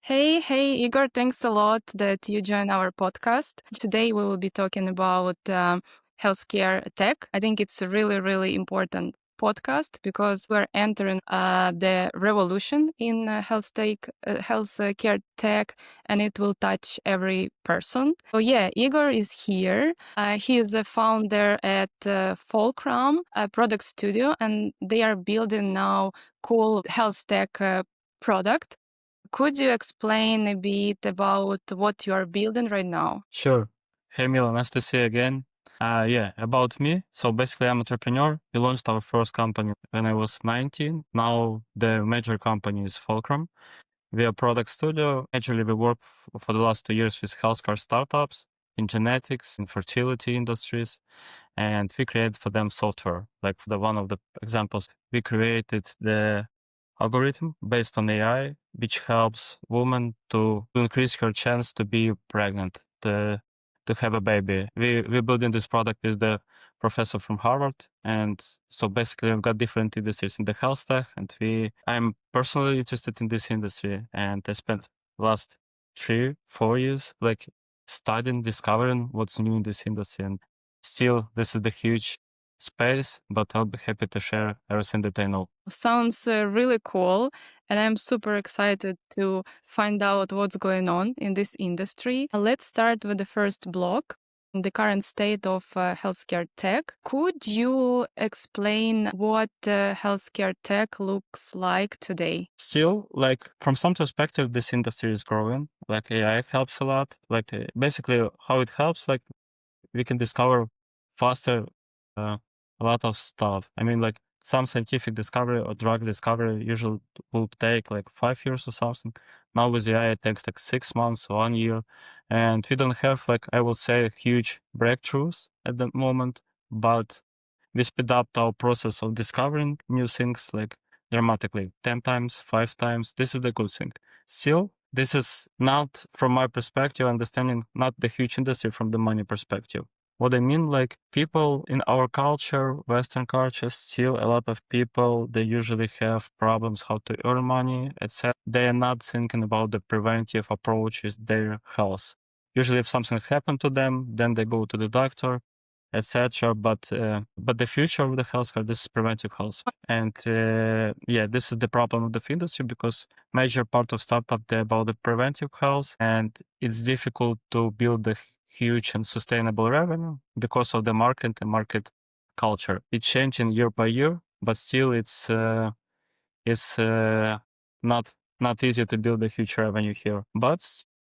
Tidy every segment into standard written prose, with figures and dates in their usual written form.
Hey, Igor, thanks a lot that you joined our podcast. Today we will be talking about healthcare tech. I think it's a really important podcast because we're entering the revolution in healthcare tech, and it will touch every person. So yeah, Igor is here. He is a founder at Fulcrum, a product studio, and they are building now cool health tech product. Could you explain a bit about what you are building right now? Sure. Hey Mila, nice to see you again. About me. So basically I'm an entrepreneur. We launched our first company when I was 19. Now the major company is Fulcrum. We are a product studio. Actually, we work for the last 2 years with healthcare startups in genetics, in fertility industries, and we create for them software. Like for the one of the examples, we created the algorithm based on AI, which helps women to increase her chance to be pregnant, to have a baby. We're building this product with the professor from Harvard. And so basically we've got different industries in the health tech, and I'm personally interested in this industry, and I spent last 3-4 years like studying, discovering what's new in this industry. And still this is the huge space, but I'll be happy to share everything that I know. Sounds really cool, and I'm super excited to find out what's going on in this industry. Let's start with the first block, the current state of healthcare tech. Could you explain what healthcare tech looks like today? Still, like from some perspective, this industry is growing. Like AI helps a lot. Like basically how it helps, like we can discover faster a lot of stuff. I mean, like some scientific discovery or drug discovery usually will take like 5 years or something. Now with AI, it takes like 6 months, 1 year. And we don't have, like, I would say, huge breakthroughs at the moment, but we speed up our process of discovering new things like dramatically 10 times, 5 times. This is the good thing. Still, this is not, from my perspective, understanding not the huge industry from the money perspective. What I mean, like people in our culture, Western culture, still a lot of people, they usually have problems how to earn money, etc. They are not thinking about the preventive approach with their health. Usually if something happened to them, then they go to the doctor, etc. But the future of the healthcare, this is preventive health. And this is the problem of the industry, because major part of startup, they're about the preventive health, and it's difficult to build a huge and sustainable revenue because of the market and market culture. It's changing year by year, but still it's not easy to build a huge revenue here. But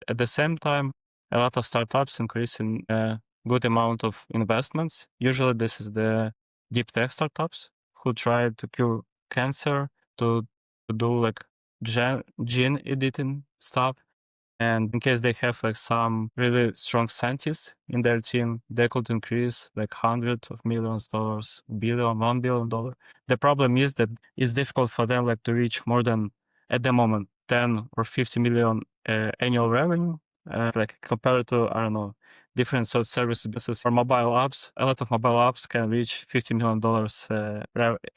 at the same time, a lot of startups increasing good amount of investments. Usually this is the deep tech startups who try to cure cancer, to do like gene editing stuff. And in case they have like some really strong scientists in their team, they could increase like hundreds of millions dollars, billion, $1 billion. The problem is that it's difficult for them like to reach more than, at the moment, 10 or 50 million annual revenue. Like compared to, I don't know, different service businesses or mobile apps. A lot of mobile apps can reach $50 million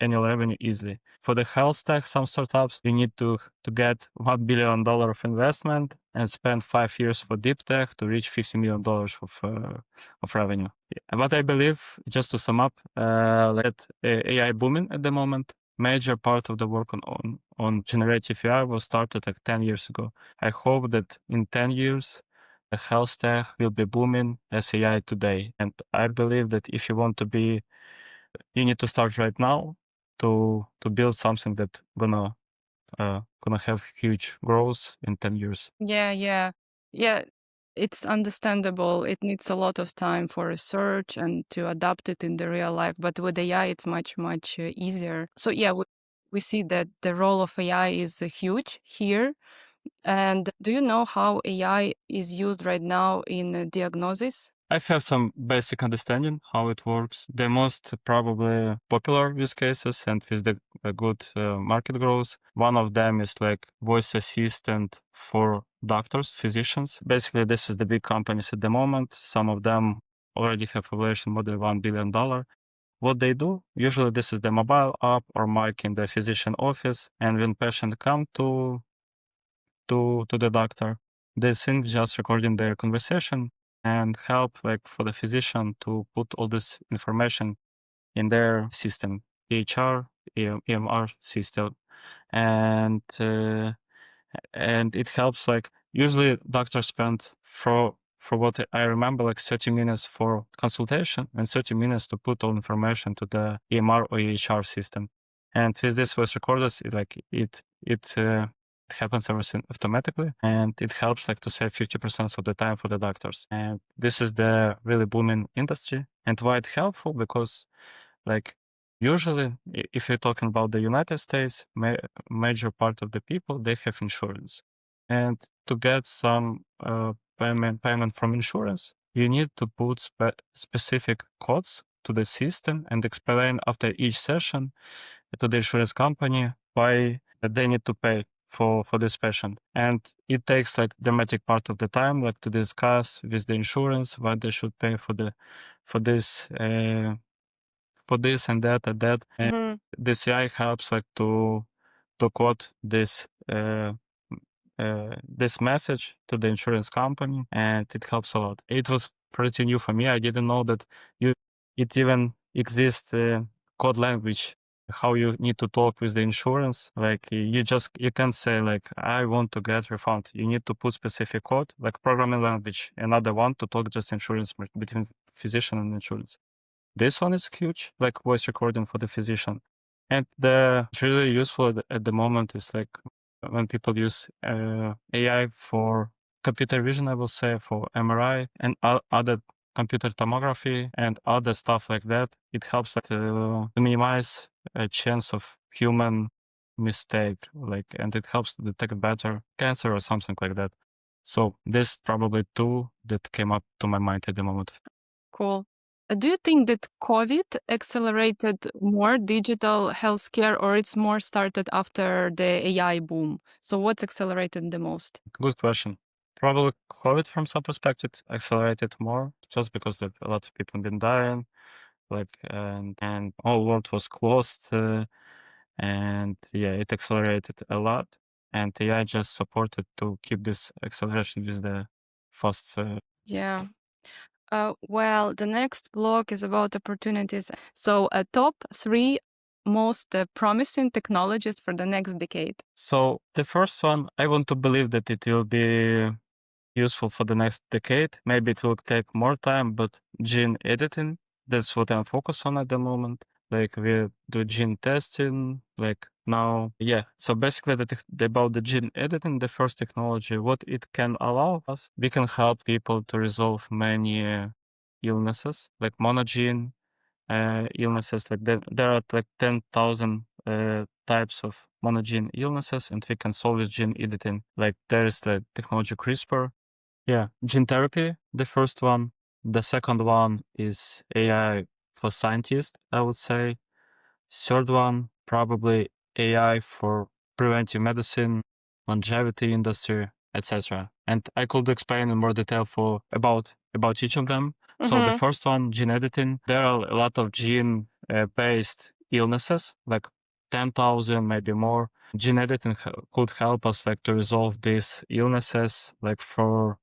annual revenue easily. For the health tech, some startups, you need to get $1 billion of investment and spend 5 years for deep tech to reach $50 million of revenue. Yeah. But I believe, just to sum up, that AI booming at the moment. Major part of the work on generative AI was started like 10 years ago. I hope that in 10 years, the health tech will be booming as AI today. And I believe that if you want to be, you need to start right now to build something that gonna have huge growth in 10 years. Yeah. It's understandable. It needs a lot of time for research and to adapt it in the real life. But with AI, it's much easier. So yeah, we see that the role of AI is huge here. And do you know how AI is used right now in diagnosis? I have some basic understanding how it works. The most probably popular use cases and with the good market growth, one of them is like voice assistant for doctors, physicians. Basically, this is the big companies at the moment. Some of them already have valuation more than $1 billion. What they do, usually this is the mobile app or mic in the physician office. And when patient come to to the doctor. They sync just recording their conversation and help like for the physician to put all this information in their system, EHR, EMR system, and it helps like usually doctors spend for what I remember like 30 minutes for consultation and 30 minutes to put all information to the EMR or EHR system. And with this voice recorders, it happens everything automatically, and it helps like to save 50% of the time for the doctors. And this is the really booming industry. And why it's helpful? Because like usually, if you're talking about the United States, major part of the people, they have insurance. And to get some payment from insurance, you need to put specific codes to the system and explain after each session to the insurance company why they need to pay for this patient. And it takes like dramatic part of the time, like to discuss with the insurance what they should pay for this and that and that. And this AI helps like to quote this message to the insurance company, and it helps a lot. It was pretty new for me. I didn't know that it even exists code language, how you need to talk with the insurance. Like you can't say like I want to get refund. You need to put specific code, like programming language, another one to talk just insurance between physician and insurance. This one is huge, like voice recording for the physician. And it's really useful at the moment is like when people use AI for computer vision, I will say, for MRI and other computer tomography and other stuff like that. It helps to minimize a chance of human mistake, like, and it helps to detect better cancer or something like that. So this probably two that came up to my mind at the moment. Cool. Do you think that COVID accelerated more digital healthcare, or it's more started after the AI boom? So what's accelerated the most? Good question. Probably COVID from some perspective accelerated more just because like, a lot of people been dying, like and all world was closed, and yeah, it accelerated a lot. And AI just supported to keep this acceleration with the fast. Yeah. Well, the next block is about opportunities. So, top 3 most promising technologies for the next decade. So the first one, I want to believe that it will be useful for the next decade. Maybe it will take more time, but gene editing, that's what I'm focused on at the moment. Like we do gene testing, like now, yeah. So basically about the gene editing, the first technology, what it can allow us, we can help people to resolve many illnesses, like monogene illnesses. Like there are like 10,000 types of monogene illnesses, and we can solve with gene editing. Like there is the technology CRISPR. Yeah, gene therapy, the first one. The second one is AI for scientists, I would say. Third one, probably AI for preventive medicine, longevity industry, etc. And I could explain in more detail about each of them. So the first one, gene editing, there are a lot of gene based illnesses, like 10,000, maybe more. Gene editing could help us like to resolve these illnesses, like for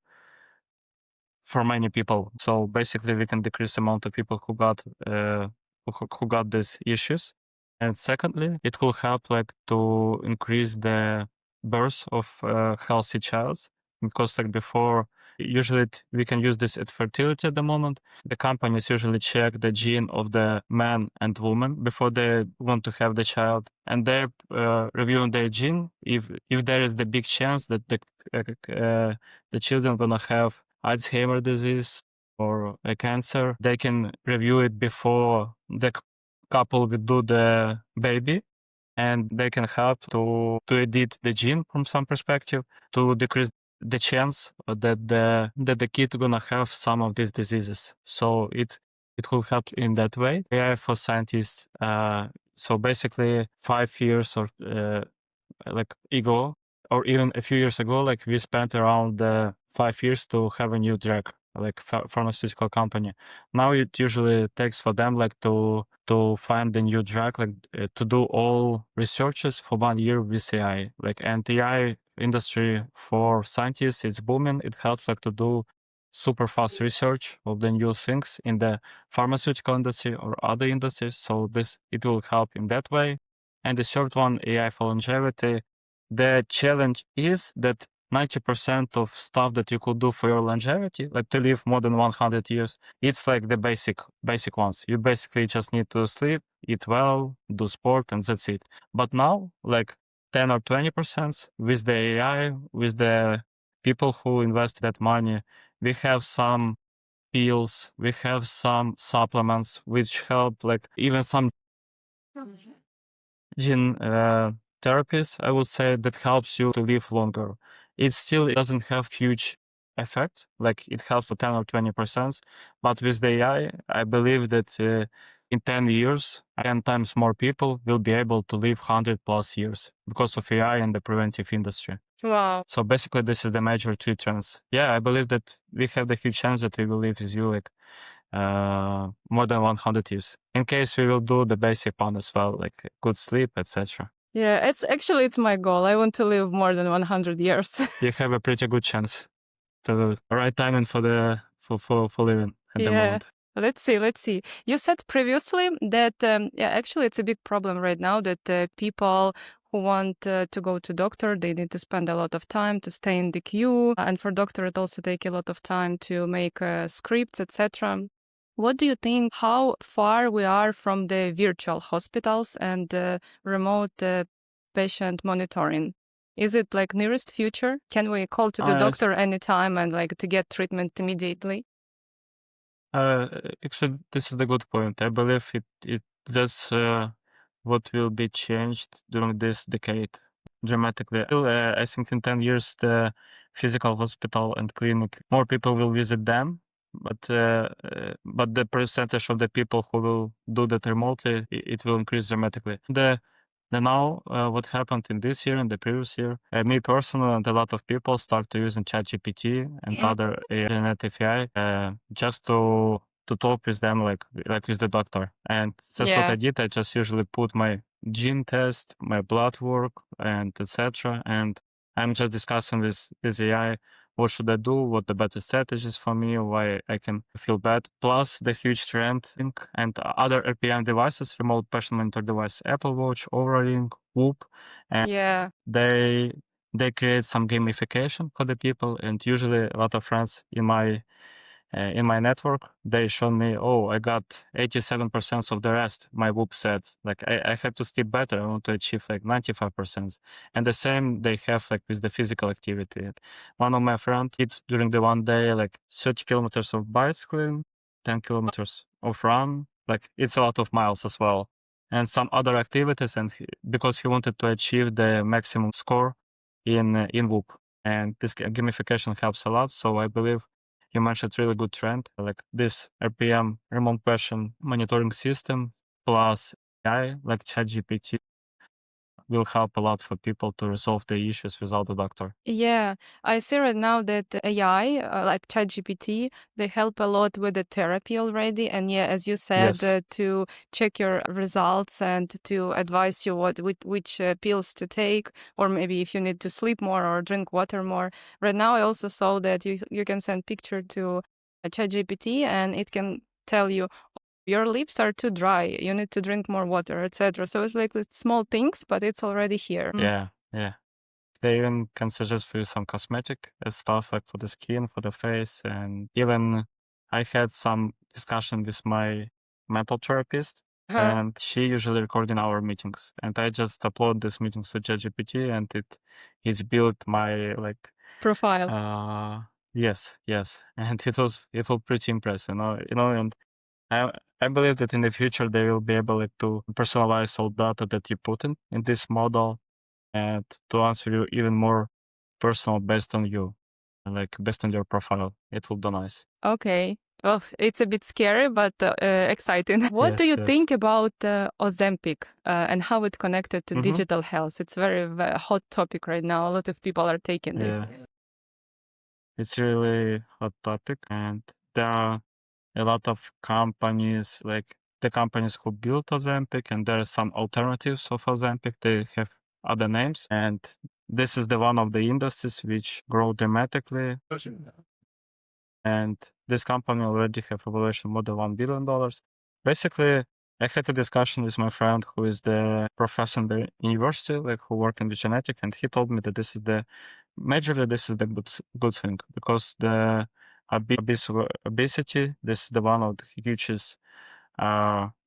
many people. So basically, we can decrease the amount of people who got these issues. And secondly, it will help like to increase the birth of healthy child, because like before, usually we can use this at fertility at the moment. The companies usually check the gene of the man and woman before they want to have the child, and they're reviewing their gene. If there is the big chance that the children gonna have Alzheimer's disease or a cancer, they can review it before the couple will do the baby, and they can help to edit the gene from some perspective to decrease the chance that the kid gonna have some of these diseases. So it will help in that way. AI for scientists. So basically, 5 years or like ago, or even a few years ago, like we spent around 5 years to have a new drug, like pharmaceutical company. Now it usually takes for them like to find a new drug, like to do all researches for 1 year with AI. Like, and AI industry for scientists. It's booming. It helps like to do super fast research of the new things in the pharmaceutical industry or other industries. So it will help in that way. And the third one, AI for longevity. The challenge is that 90% of stuff that you could do for your longevity, like to live more than 100 years, it's like the basic ones. You basically just need to sleep, eat well, do sport, and that's it. But now, like 10 or 20% with the AI, with the people who invest that money, we have some pills, we have some supplements which help, like even some gene therapies, I would say, that helps you to live longer. It still doesn't have huge effect, like it helps for 10 or 20%, but with the AI, I believe that in 10 years, 10 times more people will be able to live 100 plus years because of AI and the preventive industry. Wow. So basically, this is the major two trends. Yeah, I believe that we have the huge chance that we will live with you like more than 100 years. In case we will do the basic one as well, like good sleep, etc. Yeah, it's my goal. I want to live more than 100 years. You have a pretty good chance to the right timing for the for living at the Yeah. moment. Let's see. You said previously that, actually it's a big problem right now that people who want to go to doctor, they need to spend a lot of time to stay in the queue. And for doctor, it also take a lot of time to make scripts, etc. What do you think, how far we are from the virtual hospitals and remote patient monitoring? Is it like nearest future? Can we call to the doctor anytime and like to get treatment immediately? Actually, this is the good point. I believe that's what will be changed during this decade dramatically. I think in 10 years, the physical hospital and clinic, more people will visit them, but the percentage of the people who will do that remotely, it will increase dramatically. Now, what happened in this year and the previous year, me personally and a lot of people start to using ChatGPT and other generative AI just to talk with them like with the doctor. And that's what Yeah. I did. I just usually put my gene test, my blood work, and etc. And I'm just discussing with AI what should I do, what the better strategies for me, why I can feel bad. Plus the huge trend and other RPM devices, remote patient monitor device, Apple Watch, Oura Ring, Whoop, and Yeah. they create some gamification for the people. And usually a lot of friends in my network, they show me, oh, I got 87% of the rest. My Whoop said, like, I have to sleep better. I want to achieve like 95%. And the same they have like with the physical activity. One of my friends did during the one day, like 30 kilometers of bicycling, 10 kilometers of run. Like it's a lot of miles as well. And some other activities. And because he wanted to achieve the maximum score in Whoop. And this gamification helps a lot. So I believe you mentioned really good trend, like this RPM remote patient monitoring system plus AI, like ChatGPT, will help a lot for people to resolve the issues without a doctor. Yeah, I see right now that AI, like ChatGPT, they help a lot with the therapy already. And yeah, as you said, Yes. to check your results and to advise you which pills to take, or maybe if you need to sleep more or drink water more. Right now, I also saw that you can send picture to ChatGPT and it can tell you your lips are too dry. You need to drink more water, etc. So it's like small things, but it's already here. Yeah. They even can suggest for you some cosmetic stuff like for the skin, for the face. And even I had some discussion with my mental therapist and she usually recording our meetings. And I just upload these meetings to ChatGPT and it's built my like Profile. yes. And it was pretty impressive, and I I believe that in the future they will be able like, to personalize all data that you put in this model and to answer you even more personal based on you, like based on your profile. It will be nice. Okay. Well, it's a bit scary, but exciting. What do you Yes. think about Ozempic and how it connected to Mhm. digital health? It's very hot topic right now. A lot of people are taking this. Yeah, it's really hot topic, and there are a lot of companies, like the companies who built Ozempic, and there are some alternatives of Ozempic. They have other names, and this is the one of the industries which grow dramatically. And this company already have a valuation more than $1 billion. Basically, I had a discussion with my friend who is the professor in the university, like who worked in the genetic, and he told me that this is the majorly this is the good thing because the obesity, this is the one of the hugest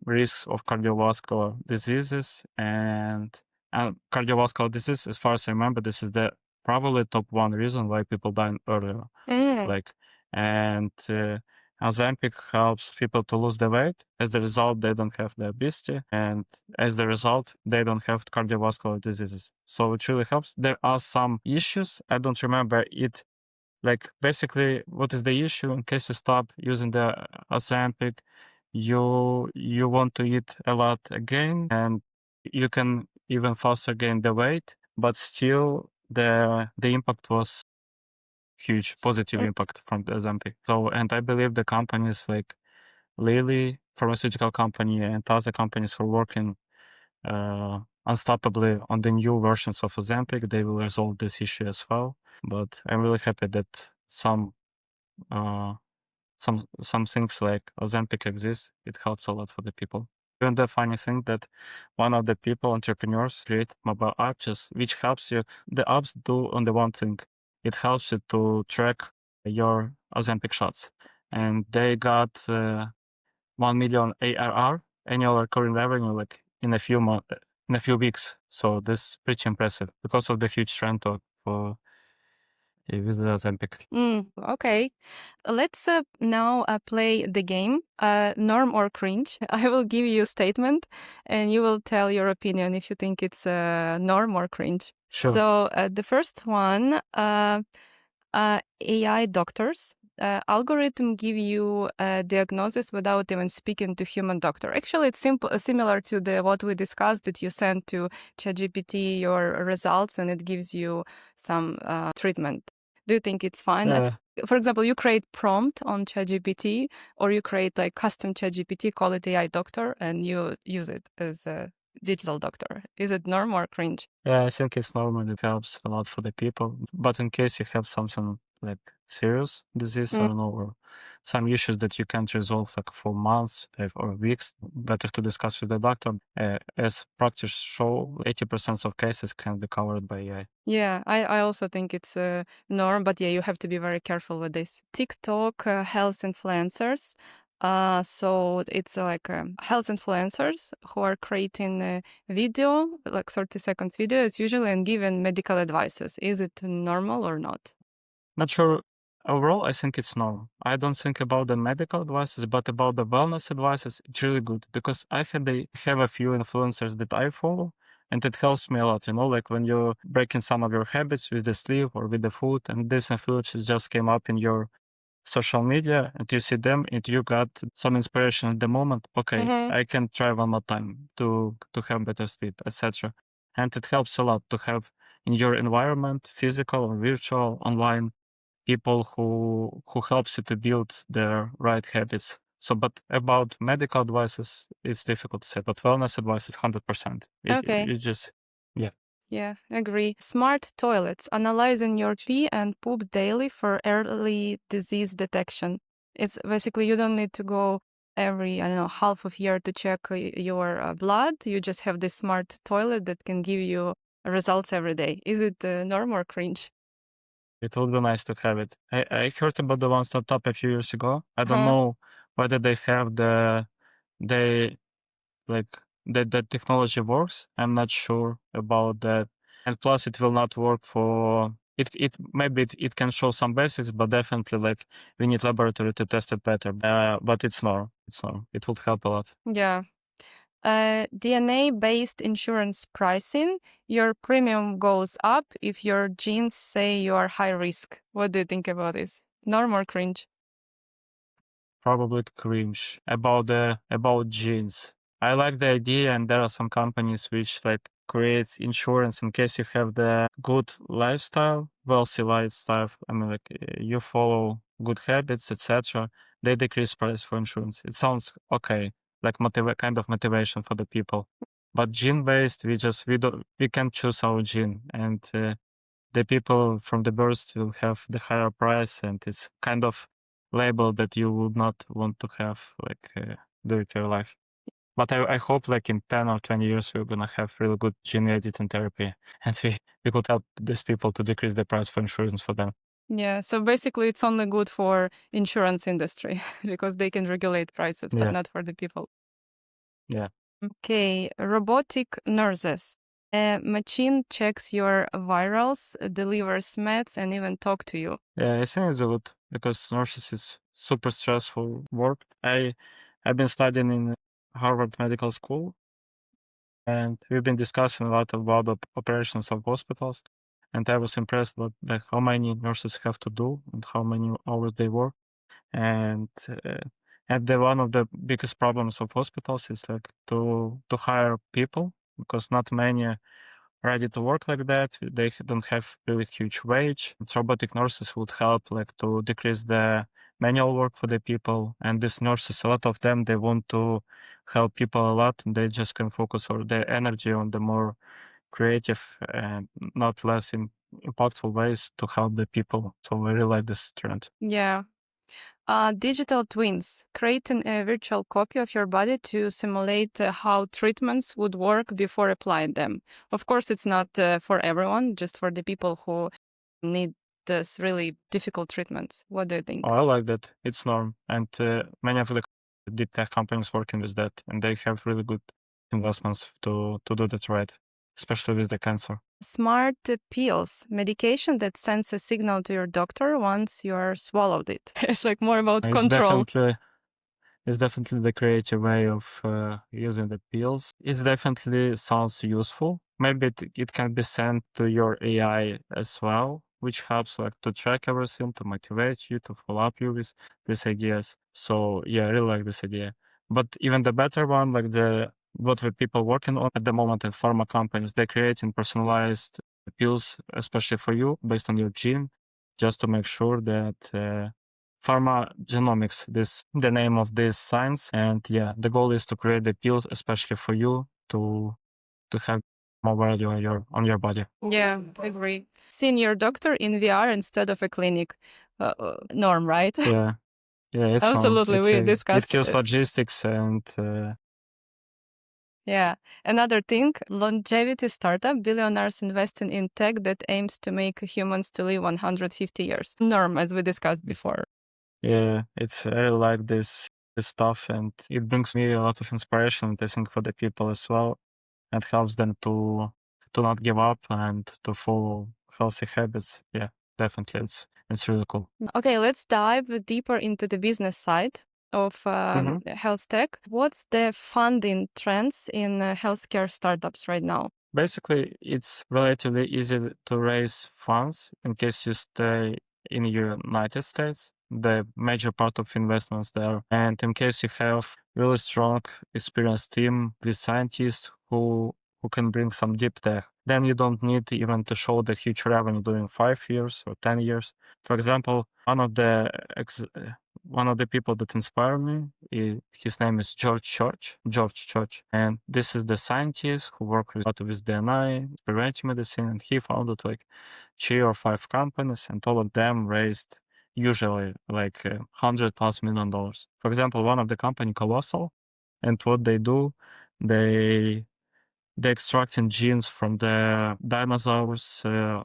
risks of cardiovascular diseases and cardiovascular disease. As far as I remember, this is the probably top one reason why people die earlier. Like, and Ozempic helps people to lose the weight. As a result, they don't have the obesity, and as the result, they don't have cardiovascular diseases. So it really helps. There are some issues. I don't remember it. Like basically, what is the issue? In case you stop using the Ozempic, you want to eat a lot again, and you can even faster gain the weight, but still the impact was huge, positive impact from the Ozempic. So, and I believe the companies like Lilly, pharmaceutical company, and other companies who are working unstoppably on the new versions of Ozempic, they will resolve this issue as well. But I'm really happy that some things like Ozempic exist. It helps a lot for the people. And the funny thing that one of the people, entrepreneurs, create mobile apps which helps you. The apps do on the one thing. It helps you to track your Ozempic shots. And they got 1 million ARR, annual recurring revenue, like in a few weeks. So this is pretty impressive because of the huge trend of with the Ozempic. Okay. Let's now play the game, norm or cringe. I will give you a statement and you will tell your opinion if you think it's norm or cringe. Sure. So the first one, AI doctors. Algorithm give you a diagnosis without even speaking to human doctor. Actually, it's similar to what we discussed, that you send to ChatGPT your results and it gives you some treatment. Do you think it's fine? For example, you create prompt on ChatGPT, or you create like custom ChatGPT, call it AI doctor, and you use it as a digital doctor. Is it norm or cringe? Yeah, I think it's normal. It helps a lot for the people. But in case you have something like serious disease, I don't know, or some issues that you can't resolve like for months or weeks, better to discuss with the doctor. As practice show, 80% of cases can be covered by AI. Yeah, I also think it's a norm, but yeah, you have to be very careful with this. TikTok health influencers. So it's like health influencers who are creating a video, like 30 seconds videos usually, and giving medical advices. Is it normal or not? Not sure. Overall, I think it's normal. I don't think about the medical advices, but about the wellness advices, it's really good because I have a few influencers that I follow, and it helps me a lot. You know, like when you're breaking some of your habits with the sleep or with the food, and these influencers just came up in your social media, and you see them, and you got some inspiration at the moment. Okay, I can try one more time to have better sleep, etc. And it helps a lot to have in your environment, physical or virtual, online, people who helps you to build the right habits. So, but about medical advices, it's difficult to say. But wellness advice is 100%. Okay. It just, yeah. Yeah, agree. Smart toilets, analyzing your pee and poop daily for early disease detection. It's basically you don't need to go every, I don't know, half of year to check your blood. You just have this smart toilet that can give you results every day. Is it norm or cringe? It would be nice to have it. I heard about the one startup a few years ago. I don't know whether they have they like the technology works. I'm not sure about that. And plus it will not work for it maybe it can show some basics, but definitely like we need laboratory to test it better. But it's normal. It would help a lot. Yeah. DNA-based insurance pricing, your premium goes up if your genes say you are high risk. What do you think about this? Norm or cringe? Probably cringe about genes. I like the idea, and there are some companies which like creates insurance in case you have the good lifestyle, wealthy lifestyle. I mean, like you follow good habits, etc. They decrease price for insurance. It sounds okay, like kind of motivation for the people. But gene based, we can't choose our gene, and the people from the birth will have the higher price, and it's kind of label that you would not want to have during your life. But I hope like in 10 or 20 years, we're going to have really good gene editing therapy, and we could help these people to decrease the price for insurance for them. Yeah, so basically it's only good for insurance industry because they can regulate prices, but Yeah. not for the people. Yeah. Okay, robotic nurses. A machine checks your virals, delivers meds, and even talk to you. Yeah, I think it's good because nurses is super stressful work. I've been studying in Harvard Medical School, and we've been discussing a lot about the operations of hospitals. And I was impressed with like how many nurses have to do and how many hours they work. And one of the biggest problems of hospitals is like to hire people, because not many are ready to work like that. They don't have really huge wage. And robotic nurses would help like to decrease the manual work for the people. And these nurses, a lot of them, they want to help people a lot, and they just can focus all their energy on the more creative and not less impactful ways to help the people. So I really like this trend. Yeah. Digital twins, creating a virtual copy of your body to simulate how treatments would work before applying them. Of course, it's not for everyone, just for the people who need this really difficult treatments. What do you think? Oh, I like that. It's norm. And many of the deep tech companies working with that, and they have really good investments to do that right, especially with the cancer. Smart pills, medication that sends a signal to your doctor once you are swallowed it. It's like more about control. It's definitely the creative way of using the pills. It definitely sounds useful. Maybe it can be sent to your AI as well, which helps like to track everything, to motivate you, to follow up you with these ideas. So yeah, I really like this idea. But even the better one, like what the people working on at the moment in pharma companies, they're creating personalized pills, especially for you, based on your gene, just to make sure that pharma genomics, this the name of this science. And yeah, the goal is to create the pills especially for you to have more value on your body. Yeah, I agree. Seeing your doctor in VR instead of a clinic. Norm, right? Yeah, it's Absolutely, we it discussed kills it. logistics and Yeah. Another thing, longevity startup, billionaires investing in tech that aims to make humans to live 150 years. Norm, as we discussed before. yeah, I really like this stuff, and it brings me a lot of inspiration, I think, for the people as well, and helps them to not give up and to follow healthy habits. Yeah, definitely, it's really cool. Okay, let's dive deeper into the business side of health tech. What's the funding trends in healthcare startups right now? Basically, it's relatively easy to raise funds in case you stay in the United States. The major part of investments there, and in case you have really strong, experienced team with scientists who can bring some deep tech, then you don't need even to show the huge revenue during 5 years or 10 years. For example, one of the people that inspired me, his name is George Church, and this is the scientist who worked with a lot with DNA, preventive medicine, and he founded like 3 or 5 companies, and all of them raised usually like $100+ million. For example, one of the company Colossal, and what they do, they extracting genes from the dinosaurs,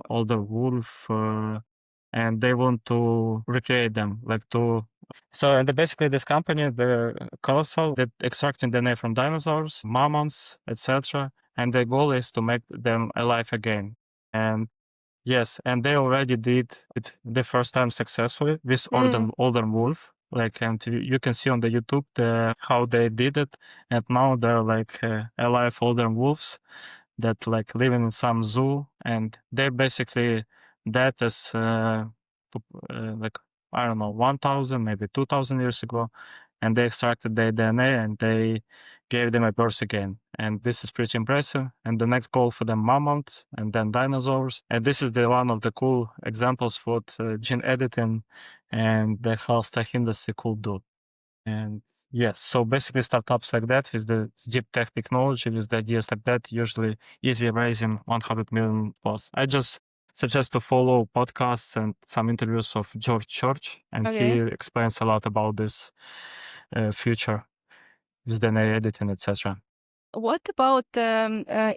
older wolf, and they want to recreate them, like to. So basically, this company, the Colossal, that extracting DNA from dinosaurs, mammals, etc., and the goal is to make them alive again. And yes, and they already did it the first time successfully with older wolf. Like, and you can see on the YouTube how they did it, and now they're like alive older wolves that like living in some zoo, and they basically that is like I don't know 1,000 maybe 2,000 years ago, and they extracted their DNA and they gave them a birth again. And this is pretty impressive. And the next goal for them mammoths and then dinosaurs. And this is the one of the cool examples what gene editing and the health tech industry could do. And yes, so basically startups like that with the deep tech technology, with the ideas like that, usually easily raising 100 million plus. I just suggest to follow podcasts and some interviews of George Church, and he Okay. explains a lot about this future with DNA editing, etc. What about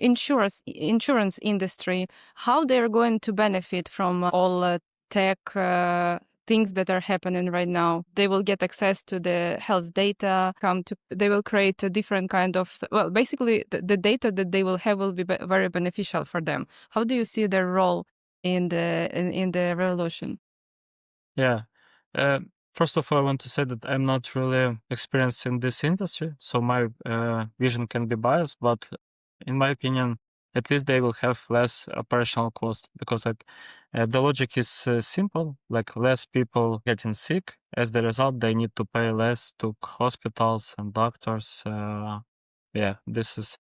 insurance industry? How they're going to benefit from all tech things that are happening right now? They will get access to the health data. They will create a different kind of, well, basically the data that they will have will be very beneficial for them. How do you see their role in the revolution? Yeah. Uh, First of all, I want to say that I'm not really experienced in this industry, so my vision can be biased. But in my opinion, at least they will have less operational cost because, like, the logic is simple. Like, less people getting sick. As the result, they need to pay less to hospitals and doctors. Yeah, that's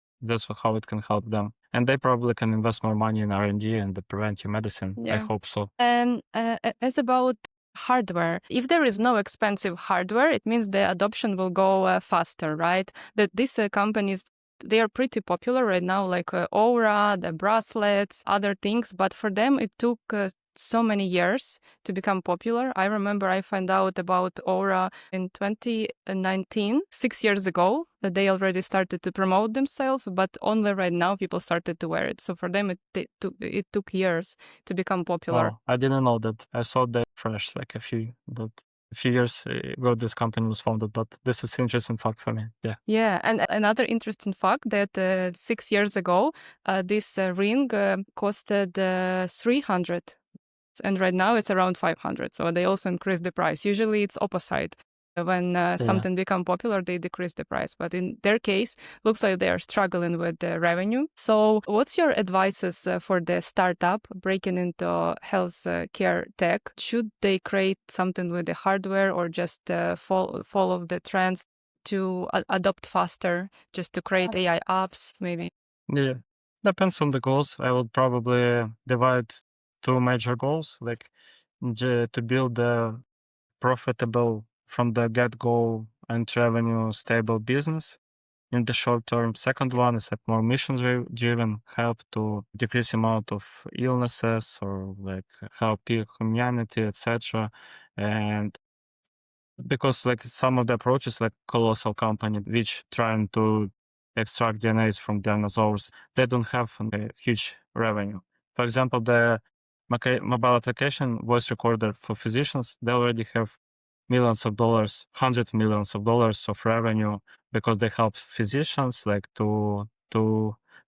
how it can help them, and they probably can invest more money in R&D and the preventive medicine. I Yeah. hope so. And as about hardware, if there is no expensive hardware, it means the adoption will go faster, right? That these companies, they are pretty popular right now, like Aura, the bracelets, other things. But for them, it took so many years to become popular. I remember I found out about Aura in 2019, 6 years ago, that they already started to promote themselves, but only right now people started to wear it. So for them, it took years to become popular. Oh, I didn't know that. I saw they fresh like a few years ago this company was founded, but this is interesting fact for me. Yeah. Yeah, and another interesting fact that 6 years ago, this ring costed 300, and right now it's around 500. So they also increased the price. Usually it's opposite. When Yeah. something become popular, they decrease the price. But in their case, looks like they are struggling with the revenue. So what's your advices for the startup breaking into health care tech? Should they create something with the hardware or just follow the trends to adopt faster, just to create AI apps, maybe? Yeah. Depends on the goals. I would probably divide two major goals, like to build a profitable from the get-go and revenue stable business in the short term. Second one is like more mission driven, help to decrease amount of illnesses or like help humanity, etc. And because like some of the approaches like colossal company which trying to extract DNAs from dinosaurs, they don't have a huge revenue. For example, the mobile application voice recorder for physicians, they already have millions of dollars, hundreds millions of dollars of revenue because they help physicians like to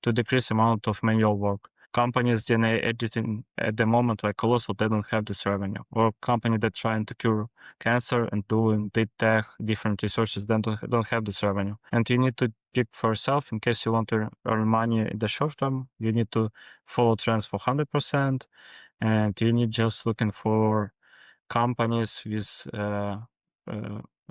decrease amount of manual work. Companies DNA editing at the moment like colossal, they don't have this revenue. Or company that trying to cure cancer and doing deep tech, different researches, then don't have this revenue. And you need to pick for yourself in case you want to earn money in the short term. You need to follow trends for 100%, and you need just looking for companies with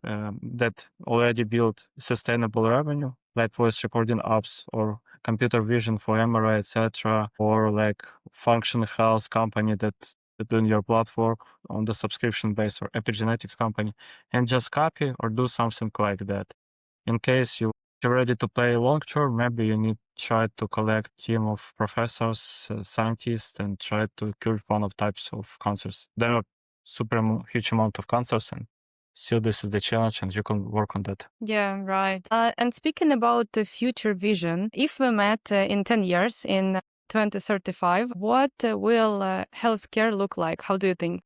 that already built sustainable revenue, like voice recording apps or computer vision for MRI, etc., or like function health company that's doing your blood work on the subscription base, or epigenetics company, and just copy or do something like that. In case you're ready to play long term, maybe you need try to collect team of professors, scientists, and try to cure one of types of cancers. There are huge amount of cancers, and still this is the challenge, and you can work on that. Yeah, right. And speaking about the future vision, if we met in 10 years, in 2035, what will healthcare look like? How do you think?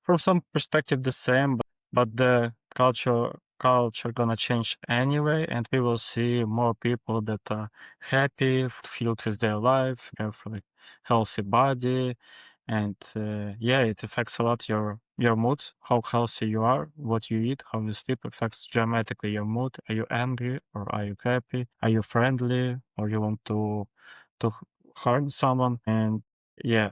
From some perspective the same, but the culture gonna change anyway, and we will see more people that are happy, filled with their life, have like healthy body, and yeah, it affects a lot your mood, how healthy you are, what you eat, how you sleep affects dramatically your mood. Are you angry or are you happy? Are you friendly or you want to harm someone? And yeah,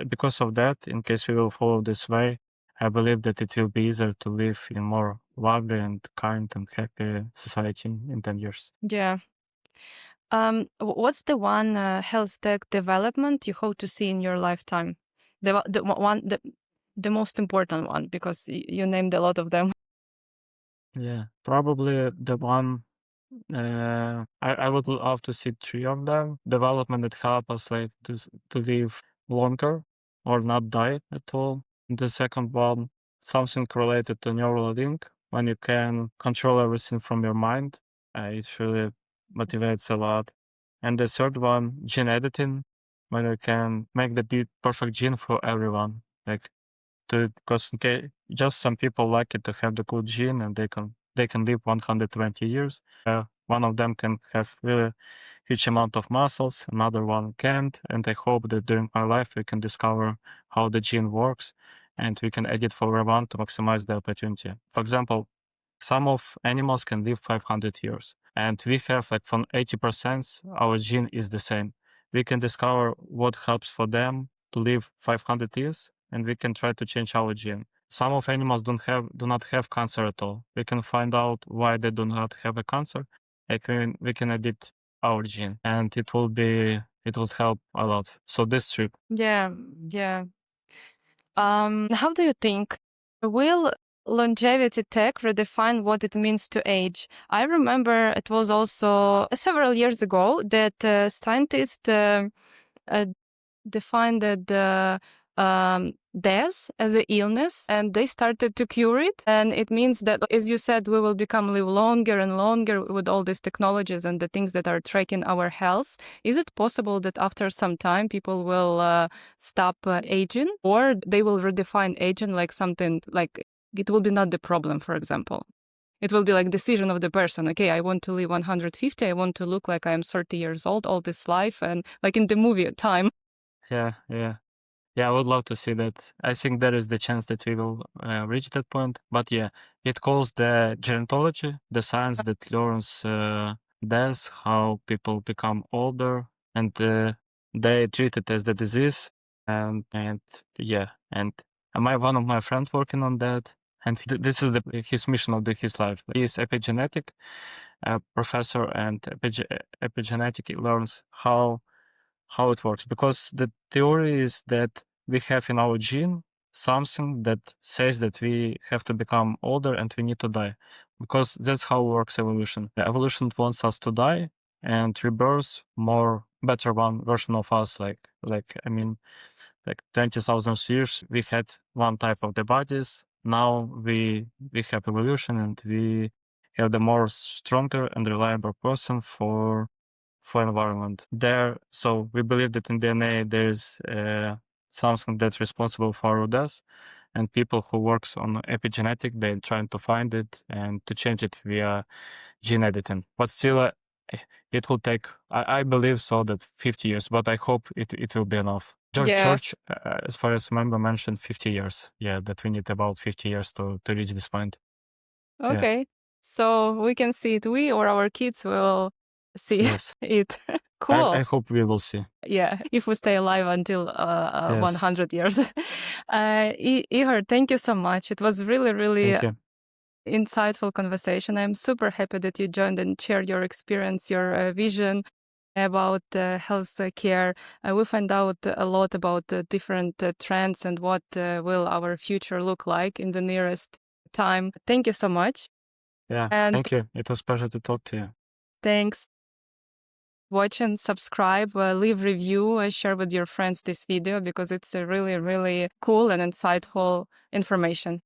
because of that, in case we will follow this way, I believe that it will be easier to live in more lovely and kind and happy society in 10 years. Yeah. What's the one health tech development you hope to see in your lifetime? The most important one, because you named a lot of them. Yeah, probably the one I would love to see three of them. Development that help us like to live longer. or not die at all. The second one, something related to neural link, when you can control everything from your mind. It really motivates a lot. And the third one, gene editing, when you can make the perfect gene for everyone. Like because just some people like it to have the good gene and they can live 120 years. One of them can have really huge amount of muscles, another one can't. And I hope that during my life we can discover how the gene works and we can edit for everyone to maximize the opportunity. For example, some of animals can live 500 years, and we have like from 80%, our gene is the same. We can discover what helps for them to live 500 years, and we can try to change our gene. Some of animals do not have cancer at all. We can find out why they do not have a cancer. We can edit our gene, and it will help a lot. So this trip. Yeah, yeah. How do you think will longevity tech redefine what it means to age? I remember it was also several years ago that scientists defined the death as an illness, and they started to cure it. And it means that, as you said, we will live longer and longer with all these technologies and the things that are tracking our health. Is it possible that after some time people will stop aging, or they will redefine aging like something like it will be not the problem, for example? It will be like decision of the person. Okay, I want to live 150. I want to look like I am 30 years old all this life, and like in the movie time. Yeah, I would love to see that. I think there is the chance that we will reach that point. But yeah, it calls the gerontology, the science that learns death, how people become older, and they treat it as the disease. And yeah, and one of my friends working on that, and this is his mission of his life. He is epigenetic professor, and epigenetic learns how it works, because the theory is that we have in our gene something that says that we have to become older and we need to die, because that's how works evolution. The evolution wants us to die and rebirth better one version of us, like 20,000 years we had one type of the bodies. Now we have evolution and we have the more stronger and reliable person for environment there. So we believe that in DNA there's something that's responsible for our death, and people who works on epigenetic, they're trying to find it and to change it via gene editing. But still, it will take, I believe so, that 50 years, but I hope it will be enough. George, as far as I remember, mentioned 50 years. Yeah, that we need about 50 years to reach this point. Okay. Yeah. So we can see it. We or our kids will see Yes. it. Cool. I hope we will see. Yeah, if we stay alive until 100 years. Ihor, thank you so much. It was really insightful conversation. I'm super happy that you joined and shared your experience, your vision about health care. We find out a lot about different trends and what will our future look like in the nearest time. Thank you so much. Yeah, thank you. It was a pleasure to talk to you. Thanks. Watch and subscribe, leave review, share with your friends this video because it's a really cool and insightful information.